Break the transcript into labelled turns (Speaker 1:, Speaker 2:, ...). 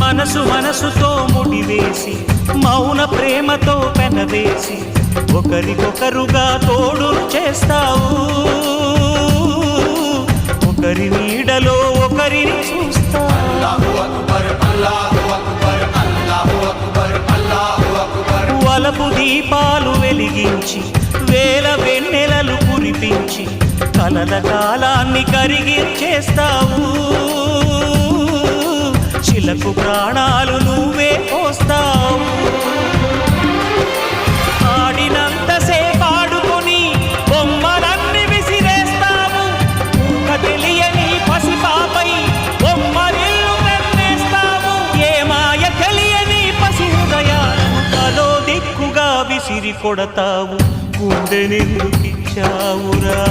Speaker 1: మనసు మనసుతో ముడివేసి మౌన ప్రేమతో పెనవేసి ఒకరికొకరుగా తోడును చేస్తావు. ఒకరి నీడలో ఒకరిని చూస్తావు. వలపు దీపాలు వెలిగించి వేల వెన్నెలలు కురిపించి కలల కాలాన్ని కరిగించేస్తావు. శిలకు ప్రాణాలు నువ్వే పోస్తావు. ఆడినంతసేపు ఆడుకొని బొమ్మలన్నీ విసిరేస్తావు. ఊహ తెలియని పసిపాపై బొమ్మరిల్లు తెన్నేస్తావు. ఏ మాయ తెలియని పసి హృదయాలను తలో దిక్కుగా విసిరి కొడతావు. గుండె నిందుకిచ్చావురా.